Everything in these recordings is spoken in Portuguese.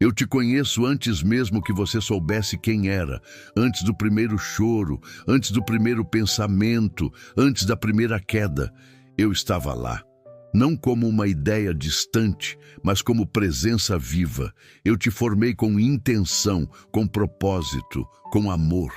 Eu te conheço antes mesmo que você soubesse quem era, antes do primeiro choro, antes do primeiro pensamento, antes da primeira queda. Eu estava lá. Não como uma ideia distante, mas como presença viva. Eu te formei com intenção, com propósito, com amor.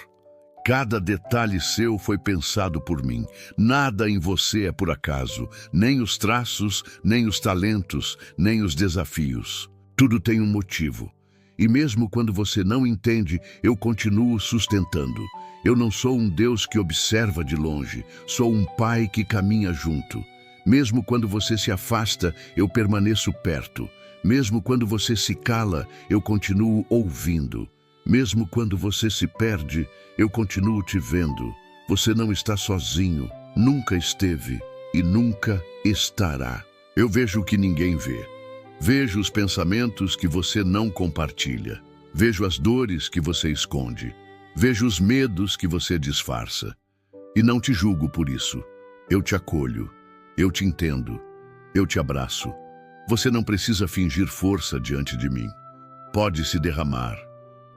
Cada detalhe seu foi pensado por mim. Nada em você é por acaso, nem os traços, nem os talentos, nem os desafios. Tudo tem um motivo. E mesmo quando você não entende, eu continuo sustentando. Eu não sou um Deus que observa de longe, sou um Pai que caminha junto. Mesmo quando você se afasta, eu permaneço perto. Mesmo quando você se cala, eu continuo ouvindo. Mesmo quando você se perde, eu continuo te vendo. Você não está sozinho, nunca esteve e nunca estará. Eu vejo o que ninguém vê. Vejo os pensamentos que você não compartilha. Vejo as dores que você esconde. Vejo os medos que você disfarça. E não te julgo por isso. Eu te acolho. Eu te entendo. Eu te abraço. Você não precisa fingir força diante de mim. Pode se derramar.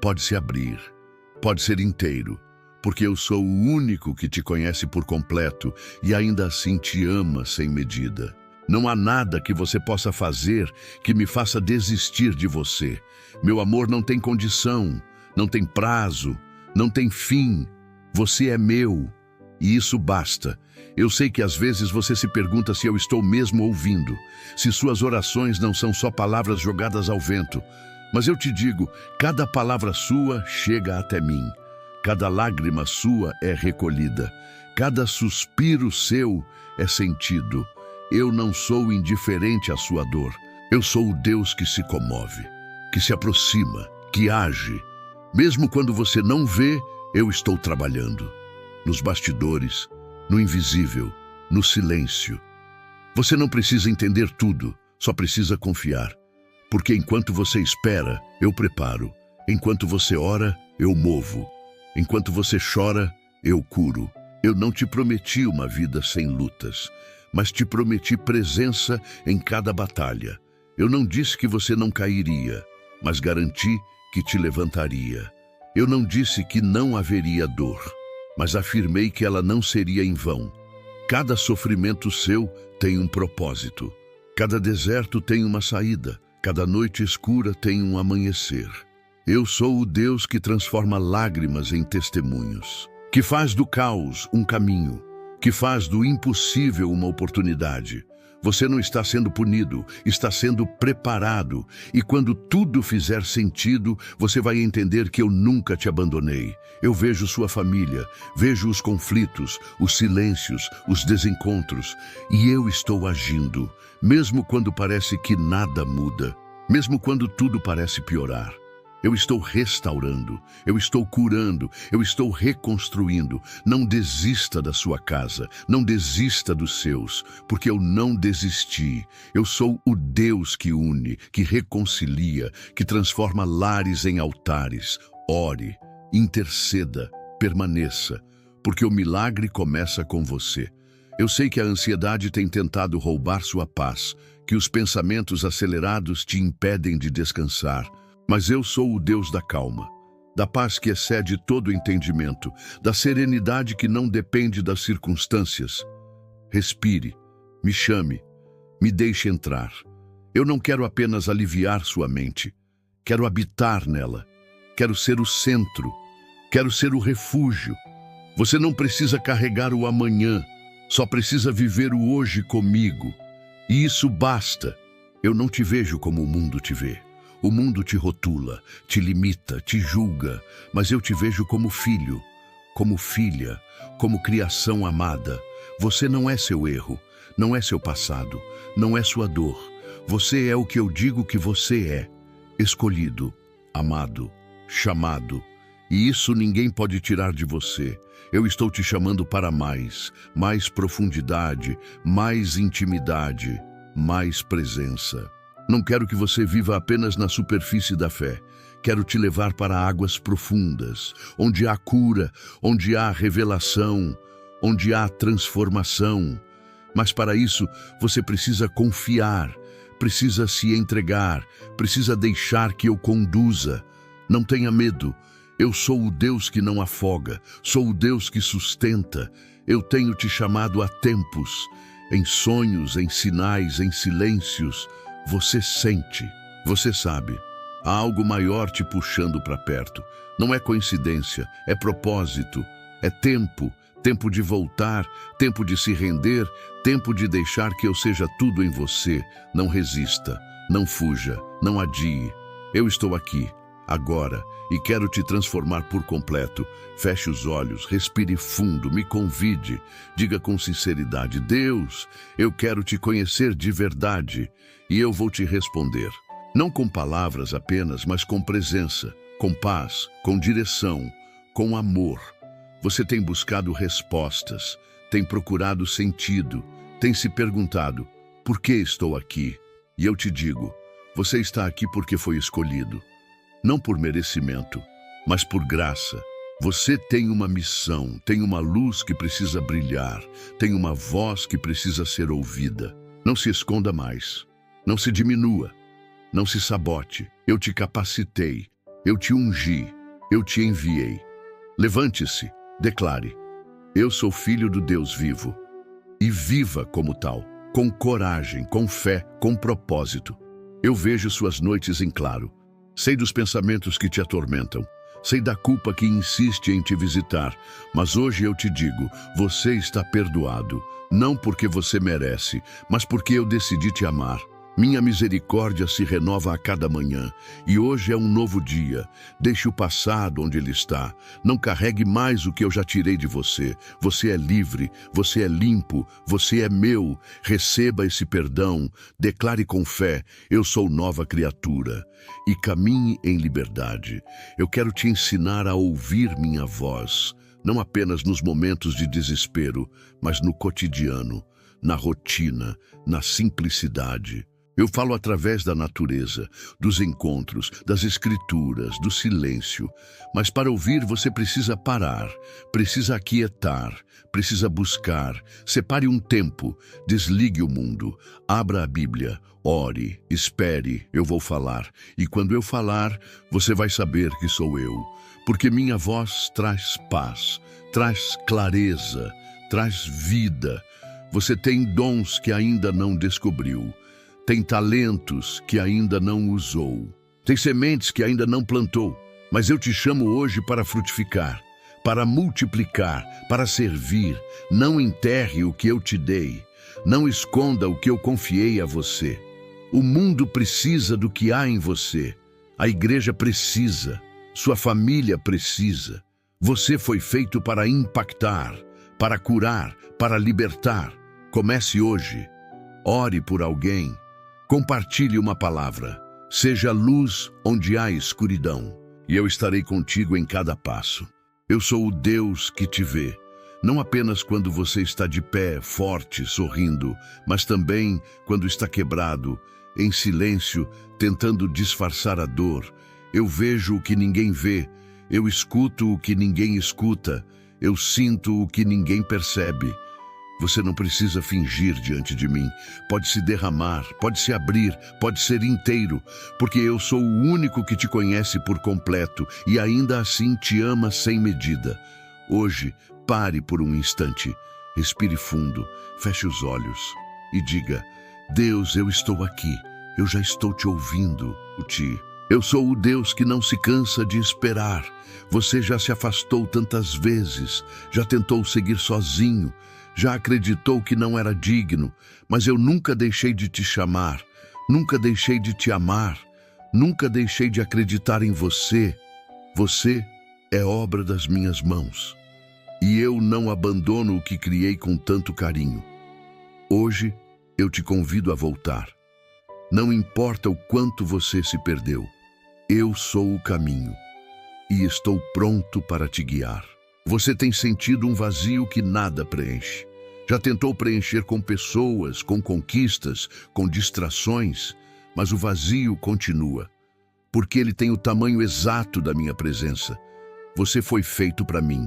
Pode se abrir. Pode ser inteiro. Porque eu sou o único que te conhece por completo e ainda assim te ama sem medida. Não há nada que você possa fazer que me faça desistir de você. Meu amor não tem condição, não tem prazo, não tem fim. Você é meu, e isso basta. Eu sei que às vezes você se pergunta se eu estou mesmo ouvindo, se suas orações não são só palavras jogadas ao vento. Mas eu te digo, cada palavra sua chega até mim. Cada lágrima sua é recolhida. Cada suspiro seu é sentido. Eu não sou indiferente à sua dor. Eu sou o Deus que se comove, que se aproxima, que age. Mesmo quando você não vê, eu estou trabalhando. Nos bastidores, no invisível, no silêncio. Você não precisa entender tudo, só precisa confiar. Porque enquanto você espera, eu preparo. Enquanto você ora, eu movo. Enquanto você chora, eu curo. Eu não te prometi uma vida sem lutas, mas te prometi presença em cada batalha. Eu não disse que você não cairia, mas garanti que te levantaria. Eu não disse que não haveria dor, mas afirmei que ela não seria em vão. Cada sofrimento seu tem um propósito. Cada deserto tem uma saída. Cada noite escura tem um amanhecer. Eu sou o Deus que transforma lágrimas em testemunhos, que faz do caos um caminho, que faz do impossível uma oportunidade. Você não está sendo punido, está sendo preparado. E quando tudo fizer sentido, você vai entender que eu nunca te abandonei. Eu vejo sua família, vejo os conflitos, os silêncios, os desencontros. E eu estou agindo, mesmo quando parece que nada muda, mesmo quando tudo parece piorar. Eu estou restaurando, eu estou curando, eu estou reconstruindo. Não desista da sua casa, não desista dos seus, porque eu não desisti. Eu sou o Deus que une, que reconcilia, que transforma lares em altares. Ore, interceda, permaneça, porque o milagre começa com você. Eu sei que a ansiedade tem tentado roubar sua paz, que os pensamentos acelerados te impedem de descansar. Mas eu sou o Deus da calma, da paz que excede todo entendimento, da serenidade que não depende das circunstâncias. Respire, me chame, me deixe entrar. Eu não quero apenas aliviar sua mente, quero habitar nela, quero ser o centro, quero ser o refúgio. Você não precisa carregar o amanhã, só precisa viver o hoje comigo. E isso basta. Eu não te vejo como o mundo te vê. O mundo te rotula, te limita, te julga, mas eu te vejo como filho, como filha, como criação amada. Você não é seu erro, não é seu passado, não é sua dor. Você é o que eu digo que você é, escolhido, amado, chamado. E isso ninguém pode tirar de você. Eu estou te chamando para mais profundidade, mais intimidade, mais presença. Não quero que você viva apenas na superfície da fé. Quero te levar para águas profundas, onde há cura, onde há revelação, onde há transformação. Mas para isso, você precisa confiar, precisa se entregar, precisa deixar que eu conduza. Não tenha medo. Eu sou o Deus que não afoga, sou o Deus que sustenta. Eu tenho te chamado há tempos, em sonhos, em sinais, em silêncios. Você sente, você sabe. Há algo maior te puxando para perto. Não é coincidência, é propósito, é tempo. Tempo de voltar, tempo de se render, tempo de deixar que eu seja tudo em você. Não resista, não fuja, não adie. Eu estou aqui, agora, e quero te transformar por completo. Feche os olhos, respire fundo, me convide. Diga com sinceridade: Deus, eu quero te conhecer de verdade. E eu vou te responder. Não com palavras apenas, mas com presença, com paz, com direção, com amor. Você tem buscado respostas, tem procurado sentido, tem se perguntado: por que estou aqui? E eu te digo, você está aqui porque foi escolhido. Não por merecimento, mas por graça. Você tem uma missão, tem uma luz que precisa brilhar, tem uma voz que precisa ser ouvida. Não se esconda mais, não se diminua, não se sabote. Eu te capacitei, eu te ungi, eu te enviei. Levante-se. Declare: eu sou filho do Deus vivo. E viva como tal, com coragem, com fé, com propósito. Eu vejo suas noites em claro. Sei dos pensamentos que te atormentam. Sei da culpa que insiste em te visitar. Mas hoje eu te digo, você está perdoado. Não porque você merece, mas porque eu decidi te amar. Minha misericórdia se renova a cada manhã, e hoje é um novo dia. Deixe o passado onde ele está. Não carregue mais o que eu já tirei de você. Você é livre, você é limpo, você é meu. Receba esse perdão. Declare com fé: eu sou nova criatura. E caminhe em liberdade. Eu quero te ensinar a ouvir minha voz, não apenas nos momentos de desespero, mas no cotidiano, na rotina, na simplicidade. Eu falo através da natureza, dos encontros, das escrituras, do silêncio. Mas para ouvir você precisa parar, precisa aquietar, precisa buscar. Separe um tempo, desligue o mundo, abra a Bíblia, ore, espere, eu vou falar. E quando eu falar, você vai saber que sou eu. Porque minha voz traz paz, traz clareza, traz vida. Você tem dons que ainda não descobriu. Tem talentos que ainda não usou. Tem sementes que ainda não plantou. Mas eu te chamo hoje para frutificar, para multiplicar, para servir. Não enterre o que eu te dei. Não esconda o que eu confiei a você. O mundo precisa do que há em você. A igreja precisa. Sua família precisa. Você foi feito para impactar, para curar, para libertar. Comece hoje. Ore por alguém. Compartilhe uma palavra. Seja luz onde há escuridão. E eu estarei contigo em cada passo. Eu sou o Deus que te vê. Não apenas quando você está de pé, forte, sorrindo, mas também quando está quebrado, em silêncio, tentando disfarçar a dor. Eu vejo o que ninguém vê. Eu escuto o que ninguém escuta. Eu sinto o que ninguém percebe. Você não precisa fingir diante de mim. Pode se derramar, pode se abrir, pode ser inteiro, porque eu sou o único que te conhece por completo e ainda assim te ama sem medida. Hoje, pare por um instante, respire fundo, feche os olhos e diga: Deus, eu estou aqui, eu já estou te ouvindo. Eu sou o Deus que não se cansa de esperar. Você já se afastou tantas vezes, já tentou seguir sozinho, já acreditou que não era digno, mas eu nunca deixei de te chamar, nunca deixei de te amar, nunca deixei de acreditar em você. Você é obra das minhas mãos, e eu não abandono o que criei com tanto carinho. Hoje eu te convido a voltar. Não importa o quanto você se perdeu, eu sou o caminho, e estou pronto para te guiar. Você tem sentido um vazio que nada preenche. Já tentou preencher com pessoas, com conquistas, com distrações, mas o vazio continua, porque ele tem o tamanho exato da minha presença. Você foi feito para mim,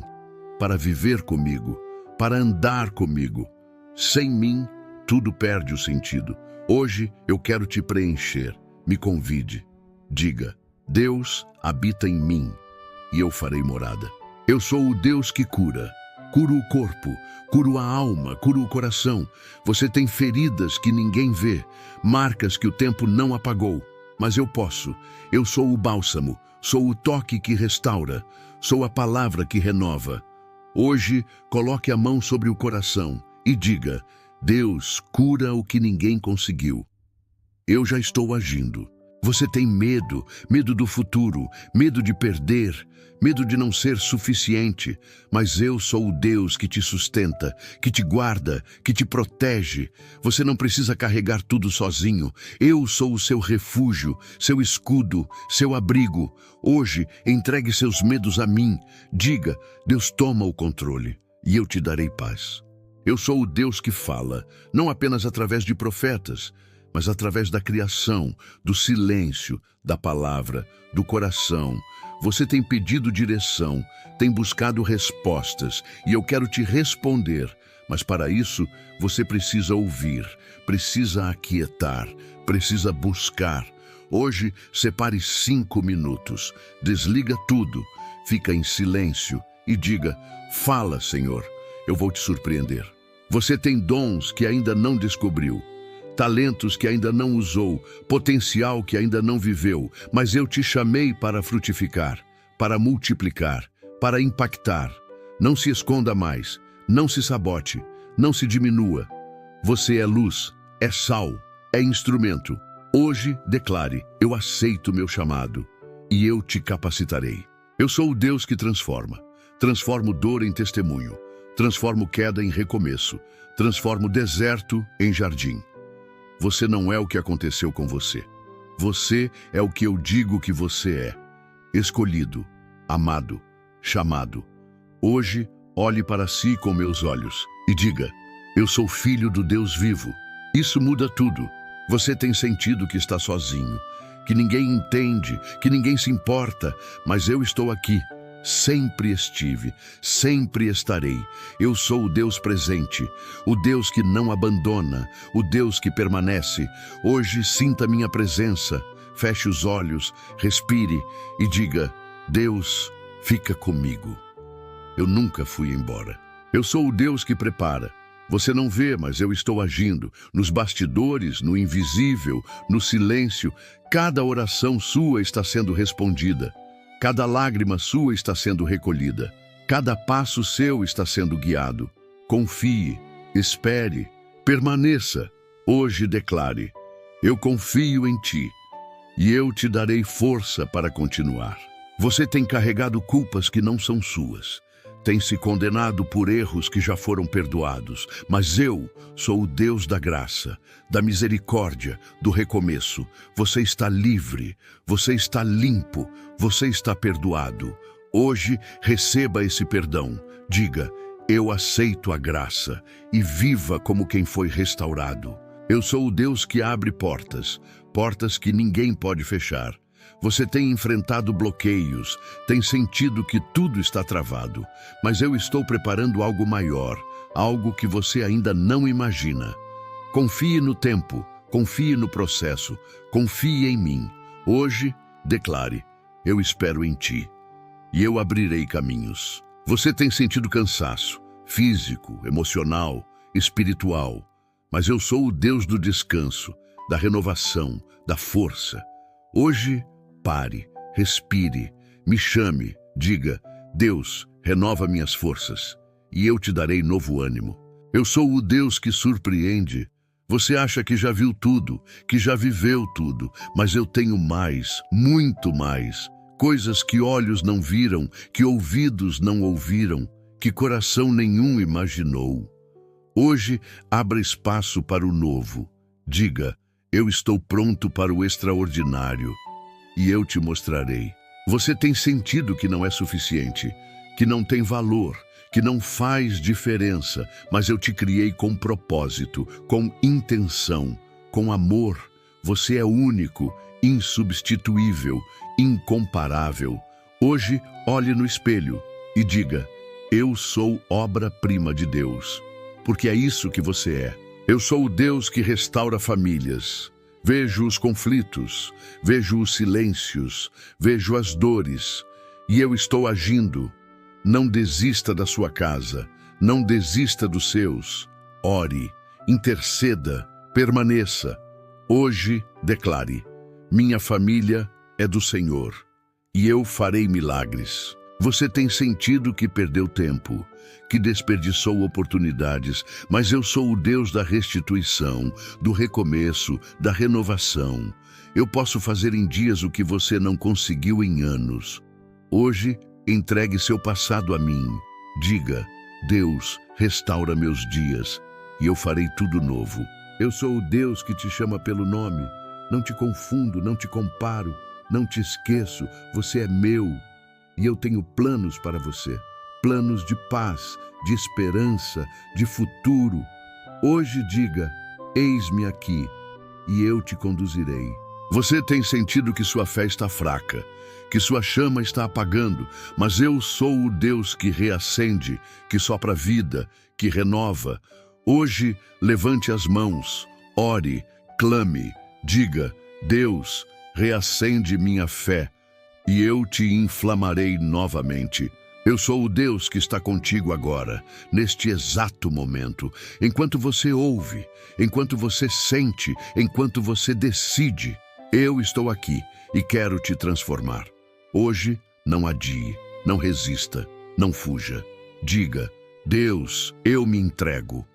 para viver comigo, para andar comigo. Sem mim, tudo perde o sentido. Hoje eu quero te preencher. Me convide. Diga: Deus habita em mim e eu farei morada. Eu sou o Deus que cura. Curo o corpo, curo a alma, curo o coração. Você tem feridas que ninguém vê, marcas que o tempo não apagou. Mas eu posso. Eu sou o bálsamo, sou o toque que restaura, sou a palavra que renova. Hoje, coloque a mão sobre o coração e diga: Deus cura o que ninguém conseguiu. Eu já estou agindo. Você tem medo, medo do futuro, medo de perder, medo de não ser suficiente, mas eu sou o Deus que te sustenta, que te guarda, que te protege. Você não precisa carregar tudo sozinho. Eu sou o seu refúgio, seu escudo, seu abrigo. Hoje, entregue seus medos a mim. Diga: Deus toma o controle e eu te darei paz. Eu sou o Deus que fala, não apenas através de profetas, mas através da criação, do silêncio, da palavra, do coração. Você tem pedido direção, tem buscado respostas, e eu quero te responder. Mas para isso, você precisa ouvir, precisa aquietar, precisa buscar. Hoje, separe 5 minutos, desliga tudo, fica em silêncio e diga: fala, Senhor, eu vou te surpreender. Você tem dons que ainda não descobriu, talentos que ainda não usou, potencial que ainda não viveu, mas eu te chamei para frutificar, para multiplicar, para impactar. Não se esconda mais, não se sabote, não se diminua. Você é luz, é sal, é instrumento. Hoje declare: eu aceito meu chamado e eu te capacitarei. Eu sou o Deus que transforma. Transformo dor em testemunho, transformo queda em recomeço, transformo deserto em jardim. Você não é o que aconteceu com você. Você é o que eu digo que você é. Escolhido, amado, chamado. Hoje, olhe para si com meus olhos e diga: eu sou filho do Deus vivo. Isso muda tudo. Você tem sentido que está sozinho, que ninguém entende, que ninguém se importa, mas eu estou aqui. Sempre estive, sempre estarei. Eu sou o Deus presente, o Deus que não abandona, o Deus que permanece. Hoje sinta minha presença, feche os olhos, respire e diga: Deus, fica comigo. Eu nunca fui embora. Eu sou o Deus que prepara. Você não vê, mas eu estou agindo. Nos bastidores, no invisível, no silêncio, cada oração sua está sendo respondida. Cada lágrima sua está sendo recolhida. Cada passo seu está sendo guiado. Confie, espere, permaneça. Hoje declare: eu confio em ti e eu te darei força para continuar. Você tem carregado culpas que não são suas. Tem se condenado por erros que já foram perdoados. Mas eu sou o Deus da graça, da misericórdia, do recomeço. Você está livre, você está limpo, você está perdoado. Hoje, receba esse perdão. Diga: eu aceito a graça e viva como quem foi restaurado. Eu sou o Deus que abre portas, portas que ninguém pode fechar. Você tem enfrentado bloqueios, tem sentido que tudo está travado, mas eu estou preparando algo maior, algo que você ainda não imagina. Confie no tempo, confie no processo, confie em mim. Hoje, declare: eu espero em ti e eu abrirei caminhos. Você tem sentido cansaço, físico, emocional, espiritual, mas eu sou o Deus do descanso, da renovação, da força. Hoje, pare, respire, me chame, diga: Deus, renova minhas forças e eu te darei novo ânimo. Eu sou o Deus que surpreende. Você acha que já viu tudo, que já viveu tudo, mas eu tenho mais, muito mais. Coisas que olhos não viram, que ouvidos não ouviram, que coração nenhum imaginou. Hoje, abra espaço para o novo. Diga: eu estou pronto para o extraordinário e eu te mostrarei. Você tem sentido que não é suficiente, que não tem valor, que não faz diferença, mas eu te criei com propósito, com intenção, com amor. Você é único, insubstituível, incomparável. Hoje, olhe no espelho e diga: eu sou obra-prima de Deus, porque é isso que você é. Eu sou o Deus que restaura famílias. Vejo os conflitos, vejo os silêncios, vejo as dores, e eu estou agindo. Não desista da sua casa, não desista dos seus. Ore, interceda, permaneça. Hoje, declare: minha família é do Senhor, e eu farei milagres. Você tem sentido que perdeu tempo, que desperdiçou oportunidades, mas eu sou o Deus da restituição, do recomeço, da renovação. Eu posso fazer em dias o que você não conseguiu em anos. Hoje, entregue seu passado a mim. Diga: Deus, restaura meus dias, e eu farei tudo novo. Eu sou o Deus que te chama pelo nome. Não te confundo, não te comparo, não te esqueço. Você é meu. E eu tenho planos para você, planos de paz, de esperança, de futuro. Hoje diga: eis-me aqui, e eu te conduzirei. Você tem sentido que sua fé está fraca, que sua chama está apagando, mas eu sou o Deus que reacende, que sopra vida, que renova. Hoje, levante as mãos, ore, clame, diga: Deus, reacende minha fé, e eu te inflamarei novamente. Eu sou o Deus que está contigo agora, neste exato momento, enquanto você ouve, enquanto você sente, enquanto você decide. Eu estou aqui e quero te transformar. Hoje, não adie, não resista, não fuja. Diga: Deus, eu me entrego,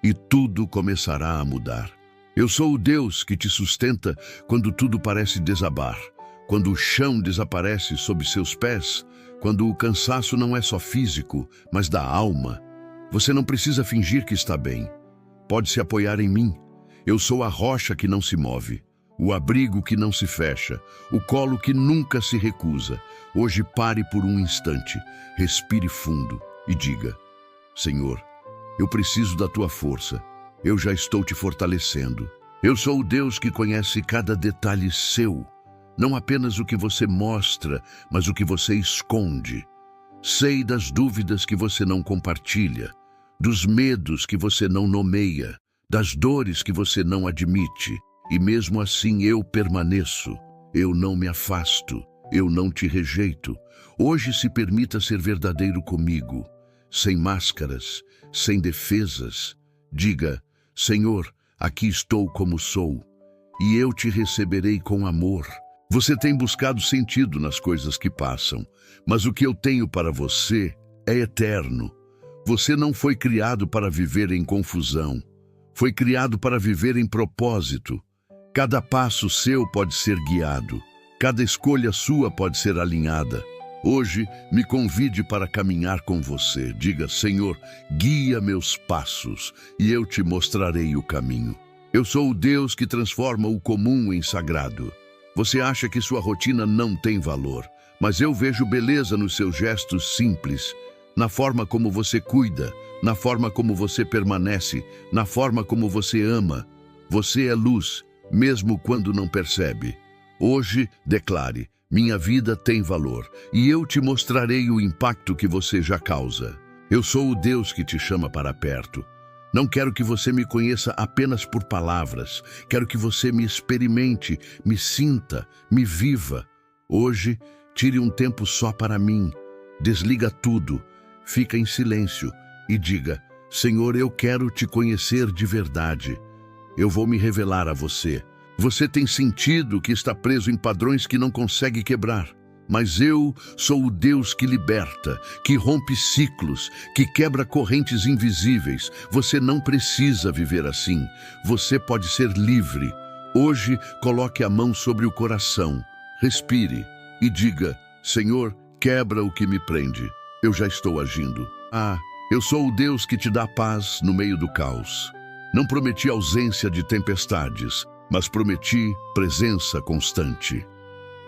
e tudo começará a mudar. Eu sou o Deus que te sustenta quando tudo parece desabar, quando o chão desaparece sob seus pés, quando o cansaço não é só físico, mas da alma. Você não precisa fingir que está bem. Pode se apoiar em mim. Eu sou a rocha que não se move, o abrigo que não se fecha, o colo que nunca se recusa. Hoje pare por um instante, respire fundo e diga: Senhor, eu preciso da tua força. Eu já estou te fortalecendo. Eu sou o Deus que conhece cada detalhe seu. Não apenas o que você mostra, mas o que você esconde. Sei das dúvidas que você não compartilha, dos medos que você não nomeia, das dores que você não admite. E mesmo assim eu permaneço. Eu não me afasto. Eu não te rejeito. Hoje se permita ser verdadeiro comigo, sem máscaras, sem defesas. Diga: Senhor, aqui estou como sou, e eu te receberei com amor. Você tem buscado sentido nas coisas que passam, mas o que eu tenho para você é eterno. Você não foi criado para viver em confusão. Foi criado para viver em propósito. Cada passo seu pode ser guiado. Cada escolha sua pode ser alinhada. Hoje, me convide para caminhar com você. Diga: Senhor, guia meus passos, e eu te mostrarei o caminho. Eu sou o Deus que transforma o comum em sagrado. Você acha que sua rotina não tem valor, mas eu vejo beleza nos seus gestos simples, na forma como você cuida, na forma como você permanece, na forma como você ama. Você é luz, mesmo quando não percebe. Hoje, declare: minha vida tem valor, e eu te mostrarei o impacto que você já causa. Eu sou o Deus que te chama para perto. Não quero que você me conheça apenas por palavras. Quero que você me experimente, me sinta, me viva. Hoje, tire um tempo só para mim. Desliga tudo, fica em silêncio e diga: Senhor, eu quero te conhecer de verdade. Eu vou me revelar a você. Você tem sentido que está preso em padrões que não consegue quebrar. Mas eu sou o Deus que liberta, que rompe ciclos, que quebra correntes invisíveis. Você não precisa viver assim. Você pode ser livre. Hoje, coloque a mão sobre o coração, respire e diga: Senhor, quebra o que me prende. Eu já estou agindo. Eu sou o Deus que te dá paz no meio do caos. Não prometi ausência de tempestades, mas prometi presença constante.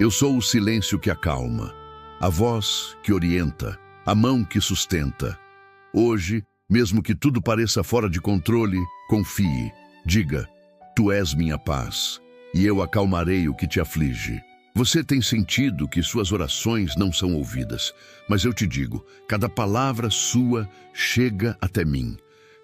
Eu sou o silêncio que acalma, a voz que orienta, a mão que sustenta. Hoje, mesmo que tudo pareça fora de controle, confie. Diga: Tu és minha paz, e eu acalmarei o que te aflige. Você tem sentido que suas orações não são ouvidas, mas eu te digo, cada palavra sua chega até mim.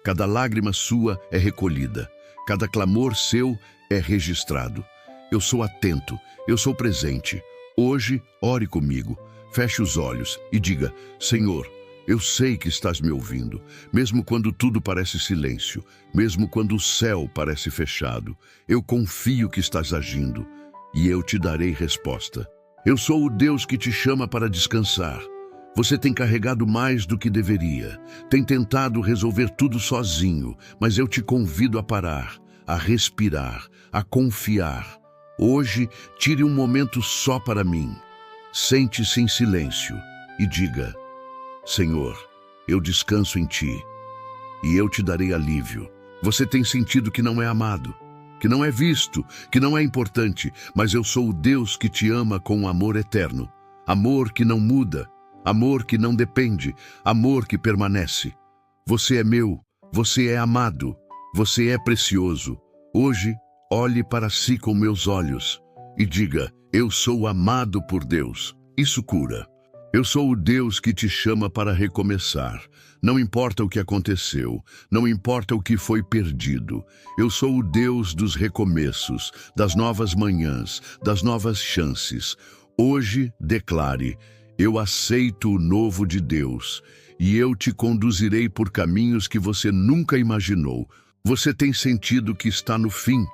Cada lágrima sua é recolhida, Cada clamor seu é registrado. Eu sou atento, eu sou presente. Hoje, ore comigo. Feche os olhos e diga: Senhor, eu sei que estás me ouvindo, mesmo quando tudo parece silêncio, mesmo quando o céu parece fechado. Eu confio que estás agindo e eu te darei resposta. Eu sou o Deus que te chama para descansar. Você tem carregado mais do que deveria, tem tentado resolver tudo sozinho, mas eu te convido a parar, a respirar, a confiar. Hoje, tire um momento só para mim. Sente-se em silêncio e diga: Senhor, eu descanso em ti e eu te darei alívio. Você tem sentido que não é amado, que não é visto, que não é importante, mas eu sou o Deus que te ama com um amor eterno. Amor que não muda, amor que não depende, amor que permanece. Você é meu, você é amado, você é precioso. Hoje, olhe para si com meus olhos e diga: eu sou amado por Deus. Isso cura. Eu sou o Deus que te chama para recomeçar. Não importa o que aconteceu, não importa o que foi perdido. Eu sou o Deus dos recomeços, das novas manhãs, das novas chances. Hoje, declare: eu aceito o novo de Deus e eu te conduzirei por caminhos que você nunca imaginou. Você tem sentido que está no fim,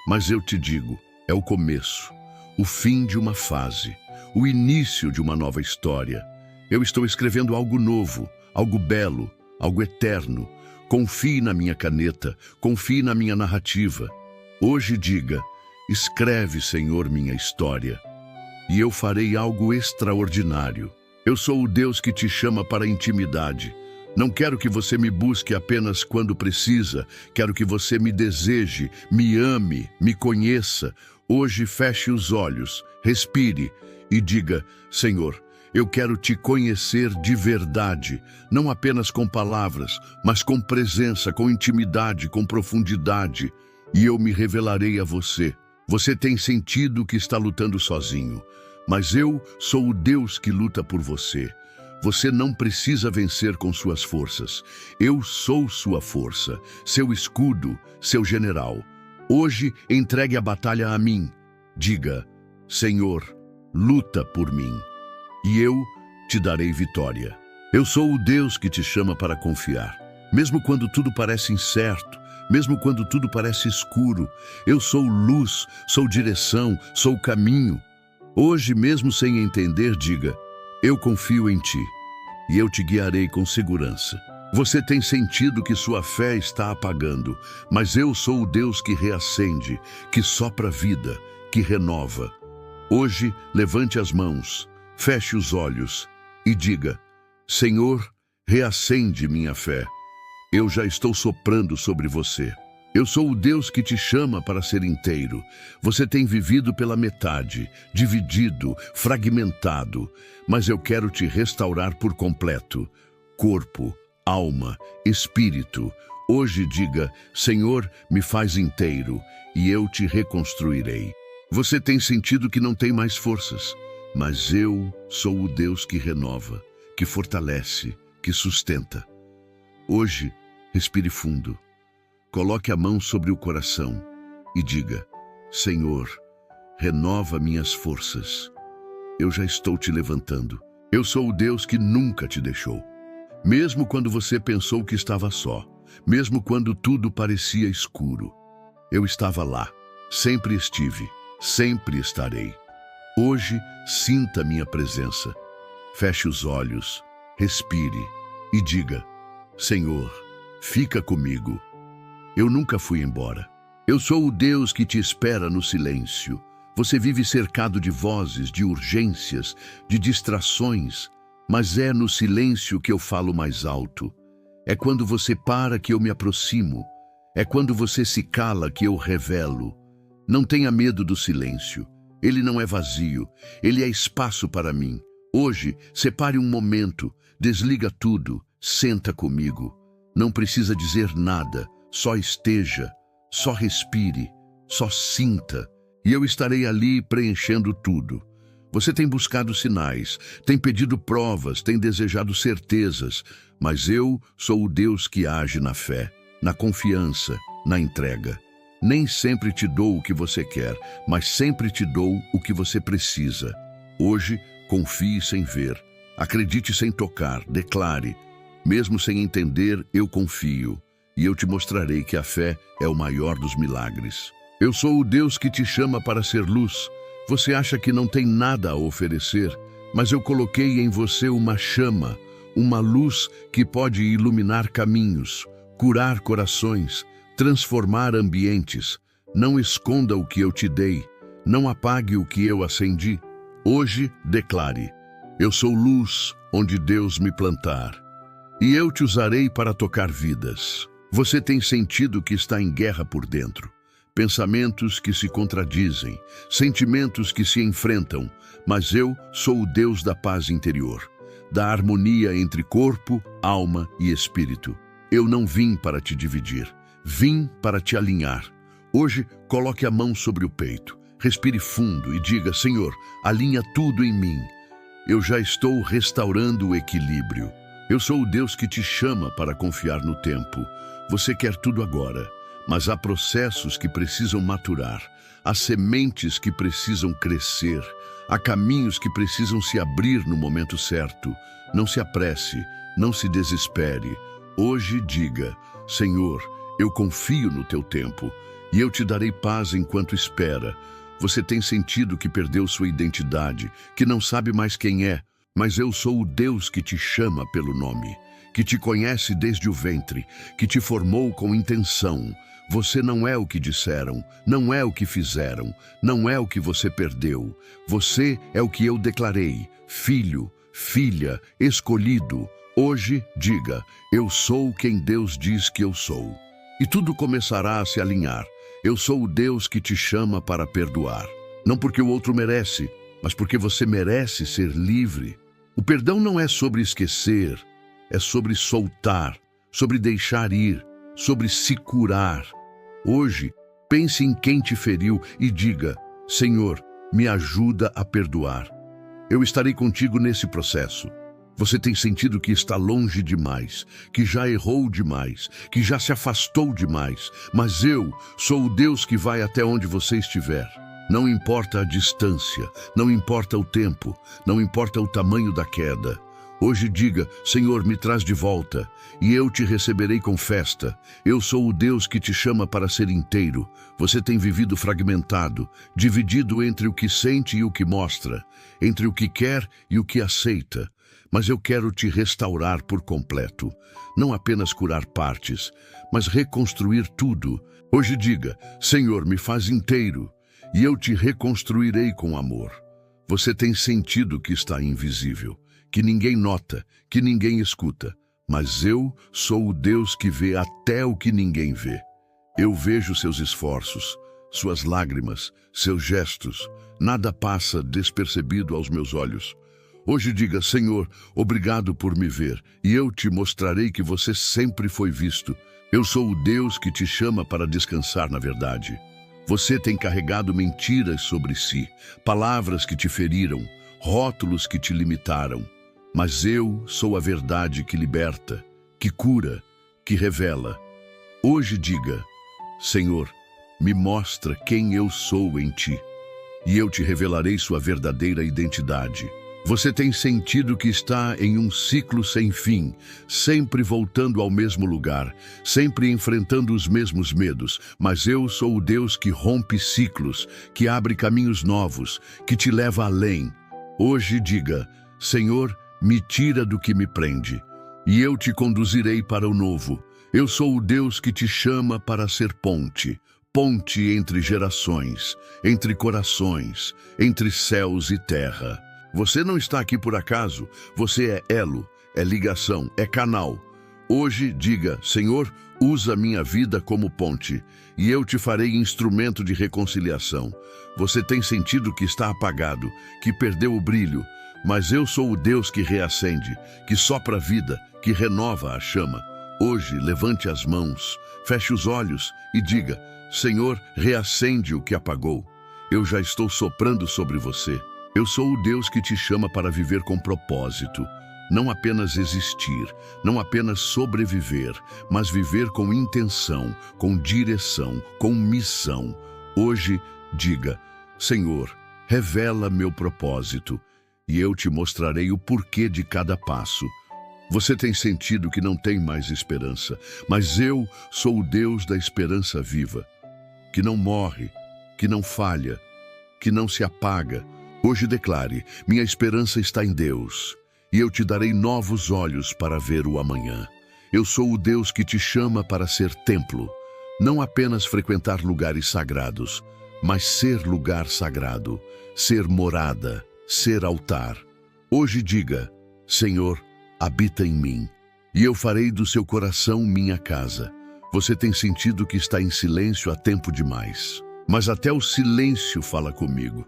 mas eu te digo, é o começo, o fim de uma fase, o início de uma nova história. Eu estou escrevendo algo novo, algo belo, algo eterno. Confie na minha caneta, confie na minha narrativa. Hoje diga: escreve, Senhor, minha história, e eu farei algo extraordinário. Eu sou o Deus que te chama para a intimidade. Não quero que você me busque apenas quando precisa, quero que você me deseje, me ame, me conheça. Hoje feche os olhos, respire e diga: Senhor, eu quero te conhecer de verdade, não apenas com palavras, mas com presença, com intimidade, com profundidade, e eu me revelarei a você. Você tem sentido que está lutando sozinho, mas eu sou o Deus que luta por você. Você não precisa vencer com suas forças. Eu sou sua força, seu escudo, seu general. Hoje, entregue a batalha a mim. Diga: Senhor, luta por mim, e eu te darei vitória. Eu sou o Deus que te chama para confiar. Mesmo quando tudo parece incerto, mesmo quando tudo parece escuro, eu sou luz, sou direção, sou caminho. Hoje, mesmo sem entender, diga: eu confio em ti, e eu te guiarei com segurança. Você tem sentido que sua fé está apagando, mas eu sou o Deus que reacende, que sopra vida, que renova. Hoje, levante as mãos, feche os olhos e diga: Senhor, reacende minha fé. Eu já estou soprando sobre você. Eu sou o Deus que te chama para ser inteiro. Você tem vivido pela metade, dividido, fragmentado, mas eu quero te restaurar por completo. Corpo, alma, espírito. Hoje diga: Senhor, me faz inteiro e eu te reconstruirei. Você tem sentido que não tem mais forças, mas eu sou o Deus que renova, que fortalece, que sustenta. Hoje, respire fundo. Coloque a mão sobre o coração e diga: Senhor, renova minhas forças. Eu já estou te levantando. Eu sou o Deus que nunca te deixou. Mesmo quando você pensou que estava só, mesmo quando tudo parecia escuro, eu estava lá. Sempre estive, sempre estarei. Hoje, sinta minha presença. Feche os olhos, respire e diga: Senhor, fica comigo. Eu nunca fui embora. Eu sou o Deus que te espera no silêncio. Você vive cercado de vozes, de urgências, de distrações, mas é no silêncio que eu falo mais alto. É quando você para que eu me aproximo. É quando você se cala que eu revelo. Não tenha medo do silêncio. Ele não é vazio. Ele é espaço para mim. Hoje, separe um momento, desliga tudo, senta comigo. Não precisa dizer nada. Só esteja, só respire, só sinta, e eu estarei ali preenchendo tudo. Você tem buscado sinais, tem pedido provas, tem desejado certezas, mas eu sou o Deus que age na fé, na confiança, na entrega. Nem sempre te dou o que você quer, mas sempre te dou o que você precisa. Hoje, confie sem ver. Acredite sem tocar, declare. Mesmo sem entender, eu confio. E eu te mostrarei que a fé é o maior dos milagres. Eu sou o Deus que te chama para ser luz. Você acha que não tem nada a oferecer, mas eu coloquei em você uma chama, uma luz que pode iluminar caminhos, curar corações, transformar ambientes. Não esconda o que eu te dei, não apague o que eu acendi. Hoje, declare: eu sou luz onde Deus me plantar, e eu te usarei para tocar vidas. Você tem sentido que está em guerra por dentro. Pensamentos que se contradizem, sentimentos que se enfrentam, mas eu sou o Deus da paz interior, da harmonia entre corpo, alma e espírito. Eu não vim para te dividir, vim para te alinhar. Hoje, coloque a mão sobre o peito, respire fundo e diga: Senhor, alinha tudo em mim. Eu já estou restaurando o equilíbrio. Eu sou o Deus que te chama para confiar no tempo. Você quer tudo agora, mas há processos que precisam maturar, há sementes que precisam crescer, há caminhos que precisam se abrir no momento certo. Não se apresse, não se desespere. Hoje diga: Senhor, eu confio no teu tempo e eu te darei paz enquanto espera. Você tem sentido que perdeu sua identidade, que não sabe mais quem é, mas eu sou o Deus que te chama pelo nome, que te conhece desde o ventre, que te formou com intenção. Você não é o que disseram, não é o que fizeram, não é o que você perdeu. Você é o que eu declarei: filho, filha, escolhido. Hoje, diga: eu sou quem Deus diz que eu sou. E tudo começará a se alinhar. Eu sou o Deus que te chama para perdoar. Não porque o outro merece, mas porque você merece ser livre. O perdão não é sobre esquecer, é sobre soltar, sobre deixar ir, sobre se curar. Hoje, pense em quem te feriu e diga: Senhor, me ajuda a perdoar. Eu estarei contigo nesse processo. Você tem sentido que está longe demais, que já errou demais, que já se afastou demais, mas eu sou o Deus que vai até onde você estiver. Não importa a distância, não importa o tempo, não importa o tamanho da queda. Hoje diga: Senhor, me traz de volta, e eu te receberei com festa. Eu sou o Deus que te chama para ser inteiro. Você tem vivido fragmentado, dividido entre o que sente e o que mostra, entre o que quer e o que aceita. Mas eu quero te restaurar por completo, não apenas curar partes, mas reconstruir tudo. Hoje diga: Senhor, me faz inteiro, e eu te reconstruirei com amor. Você tem sentido que está invisível, que ninguém nota, que ninguém escuta, mas eu sou o Deus que vê até o que ninguém vê. Eu vejo seus esforços, suas lágrimas, seus gestos. Nada passa despercebido aos meus olhos. Hoje diga: Senhor, obrigado por me ver, e eu te mostrarei que você sempre foi visto. Eu sou o Deus que te chama para descansar na verdade. Você tem carregado mentiras sobre si, palavras que te feriram, rótulos que te limitaram. Mas eu sou a verdade que liberta, que cura, que revela. Hoje diga: Senhor, me mostra quem eu sou em ti, e eu te revelarei sua verdadeira identidade. Você tem sentido que está em um ciclo sem fim, sempre voltando ao mesmo lugar, sempre enfrentando os mesmos medos, mas eu sou o Deus que rompe ciclos, que abre caminhos novos, que te leva além. Hoje diga: Senhor, me tira do que me prende, e eu te conduzirei para o novo. Eu sou o Deus que te chama para ser ponte, ponte entre gerações, entre corações, entre céus e terra. Você não está aqui por acaso, você é elo, é ligação, é canal. Hoje diga: Senhor, usa minha vida como ponte, e eu te farei instrumento de reconciliação. Você tem sentido que está apagado, que perdeu o brilho, mas eu sou o Deus que reacende, que sopra a vida, que renova a chama. Hoje levante as mãos, feche os olhos e diga: Senhor, reacende o que apagou. Eu já estou soprando sobre você. Eu sou o Deus que te chama para viver com propósito. Não apenas existir, não apenas sobreviver, mas viver com intenção, com direção, com missão. Hoje, diga: Senhor, revela meu propósito, e eu te mostrarei o porquê de cada passo. Você tem sentido que não tem mais esperança, mas eu sou o Deus da esperança viva, que não morre, que não falha, que não se apaga. Hoje declare: minha esperança está em Deus, e eu te darei novos olhos para ver o amanhã. Eu sou o Deus que te chama para ser templo, não apenas frequentar lugares sagrados, mas ser lugar sagrado, ser morada, ser altar. Hoje diga: Senhor, habita em mim, e eu farei do seu coração minha casa. Você tem sentido que está em silêncio há tempo demais, mas até o silêncio fala comigo.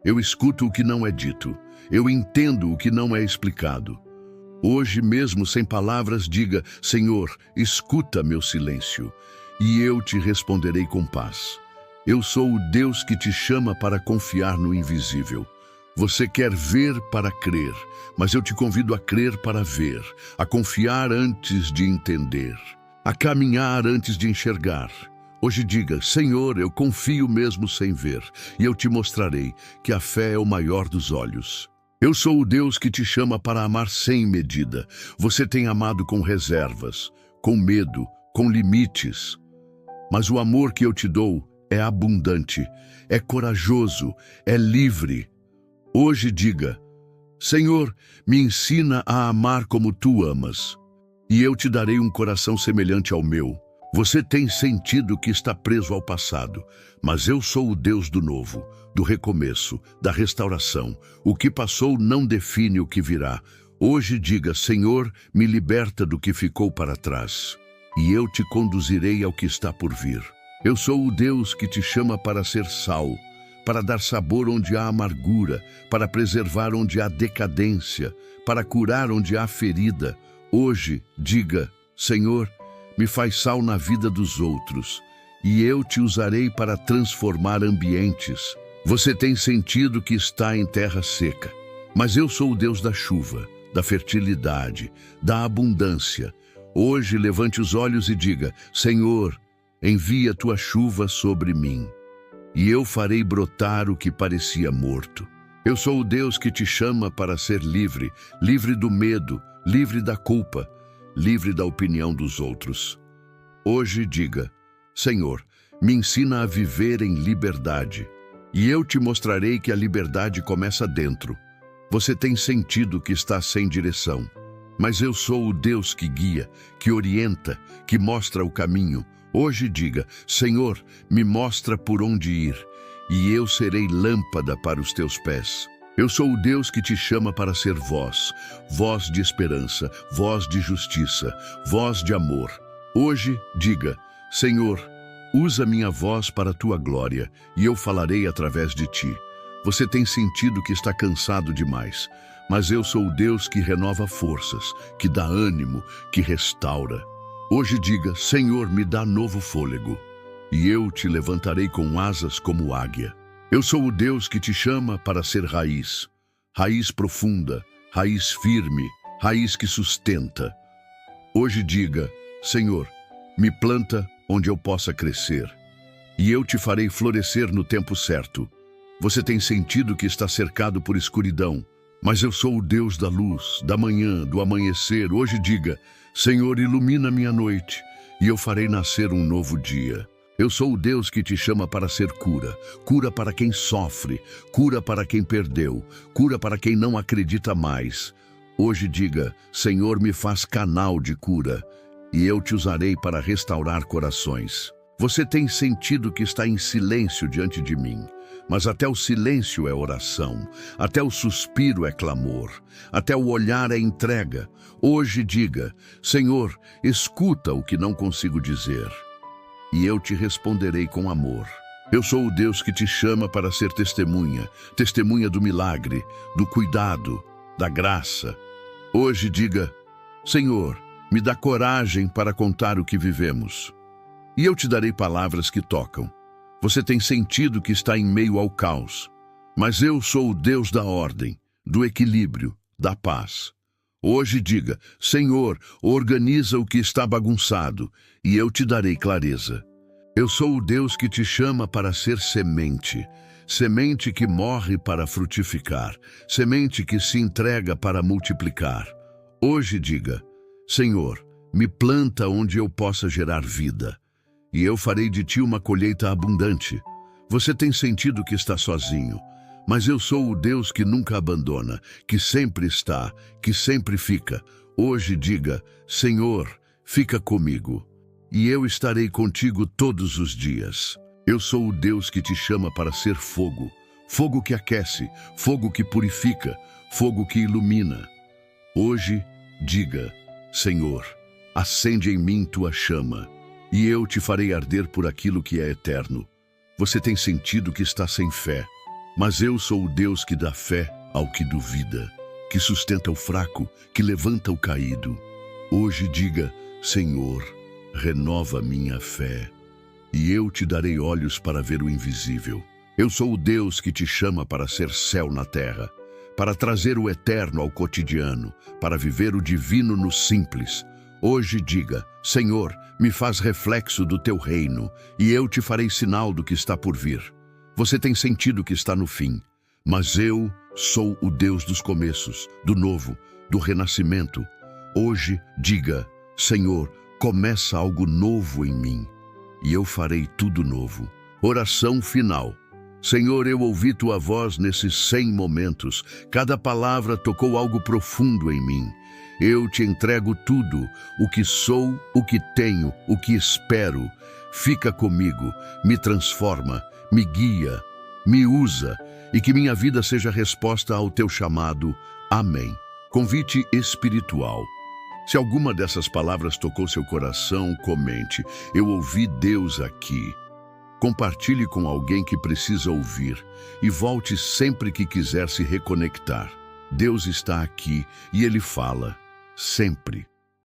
Eu escuto o que não é dito, eu entendo o que não é explicado. Hoje mesmo, sem palavras, diga: Senhor, escuta meu silêncio, e eu te responderei com paz. Eu sou o Deus que te chama para confiar no invisível. Você quer ver para crer, mas eu te convido a crer para ver, a confiar antes de entender, a caminhar antes de enxergar. Hoje diga: Senhor, eu confio mesmo sem ver, e eu te mostrarei que a fé é o maior dos olhos. Eu sou o Deus que te chama para amar sem medida. Você tem amado com reservas, com medo, com limites. Mas o amor que eu te dou é abundante, é corajoso, é livre. Hoje diga: Senhor, me ensina a amar como tu amas, e eu te darei um coração semelhante ao meu. Você tem sentido que está preso ao passado, mas eu sou o Deus do novo, do recomeço, da restauração. O que passou não define o que virá. Hoje diga: Senhor, me liberta do que ficou para trás, e eu te conduzirei ao que está por vir. Eu sou o Deus que te chama para ser sal, para dar sabor onde há amargura, para preservar onde há decadência, para curar onde há ferida. Hoje, diga: Senhor, me faz sal na vida dos outros, e eu te usarei para transformar ambientes. Você tem sentido que está em terra seca, mas eu sou o Deus da chuva, da fertilidade, da abundância. Hoje, levante os olhos e diga: Senhor, envia tua chuva sobre mim, e eu farei brotar o que parecia morto. Eu sou o Deus que te chama para ser livre, livre do medo, livre da culpa, livre da opinião dos outros. Hoje diga: Senhor, me ensina a viver em liberdade, e eu te mostrarei que a liberdade começa dentro. Você tem sentido que está sem direção, mas eu sou o Deus que guia, que orienta, que mostra o caminho. Hoje diga: Senhor, me mostra por onde ir, e eu serei lâmpada para os teus pés. Eu sou o Deus que te chama para ser voz, voz de esperança, voz de justiça, voz de amor. Hoje diga: Senhor, usa minha voz para a tua glória, e eu falarei através de ti. Você tem sentido que está cansado demais, mas eu sou o Deus que renova forças, que dá ânimo, que restaura. Hoje diga: Senhor, me dá novo fôlego, e eu te levantarei com asas como águia. Eu sou o Deus que te chama para ser raiz, raiz profunda, raiz firme, raiz que sustenta. Hoje diga: Senhor, me planta onde eu possa crescer, e eu te farei florescer no tempo certo. Você tem sentido que está cercado por escuridão, mas eu sou o Deus da luz, da manhã, do amanhecer. Hoje diga: Senhor, ilumina minha noite, e eu farei nascer um novo dia. Eu sou o Deus que te chama para ser cura, cura para quem sofre, cura para quem perdeu, cura para quem não acredita mais. Hoje diga: Senhor, me faz canal de cura, e eu te usarei para restaurar corações. Você tem sentido que está em silêncio diante de mim, mas até o silêncio é oração, até o suspiro é clamor, até o olhar é entrega. Hoje diga: Senhor, escuta o que não consigo dizer, e eu te responderei com amor. Eu sou o Deus que te chama para ser testemunha, testemunha do milagre, do cuidado, da graça. Hoje diga: Senhor, me dá coragem para contar o que vivemos, e eu te darei palavras que tocam. Você tem sentido que está em meio ao caos, mas eu sou o Deus da ordem, do equilíbrio, da paz. Hoje diga: Senhor, organiza o que está bagunçado, e eu te darei clareza. Eu sou o Deus que te chama para ser semente, semente que morre para frutificar, semente que se entrega para multiplicar. Hoje diga: Senhor, me planta onde eu possa gerar vida, e eu farei de ti uma colheita abundante. Você tem sentido que está sozinho, mas eu sou o Deus que nunca abandona, que sempre está, que sempre fica. Hoje diga: Senhor, fica comigo, e eu estarei contigo todos os dias. Eu sou o Deus que te chama para ser fogo, fogo que aquece, fogo que purifica, fogo que ilumina. Hoje diga: Senhor, acende em mim tua chama, e eu te farei arder por aquilo que é eterno. Você tem sentido que está sem fé, mas eu sou o Deus que dá fé ao que duvida, que sustenta o fraco, que levanta o caído. Hoje diga: Senhor, renova minha fé, e eu te darei olhos para ver o invisível. Eu sou o Deus que te chama para ser céu na terra, para trazer o eterno ao cotidiano, para viver o divino no simples. Hoje diga: Senhor, me faz reflexo do teu reino, e eu te farei sinal do que está por vir. Você tem sentido que está no fim, mas eu sou o Deus dos começos, do novo, do renascimento. Hoje diga: Senhor, começa algo novo em mim, e eu farei tudo novo. Oração final. Senhor, eu ouvi tua voz nesses 100 momentos. Cada palavra tocou algo profundo em mim. Eu te entrego tudo, o que sou, o que tenho, o que espero. Fica comigo, me transforma, me guia, me usa, e que minha vida seja resposta ao teu chamado. Amém. Convite espiritual. Se alguma dessas palavras tocou seu coração, comente: eu ouvi Deus aqui. Compartilhe com alguém que precisa ouvir e volte sempre que quiser se reconectar. Deus está aqui e Ele fala, sempre.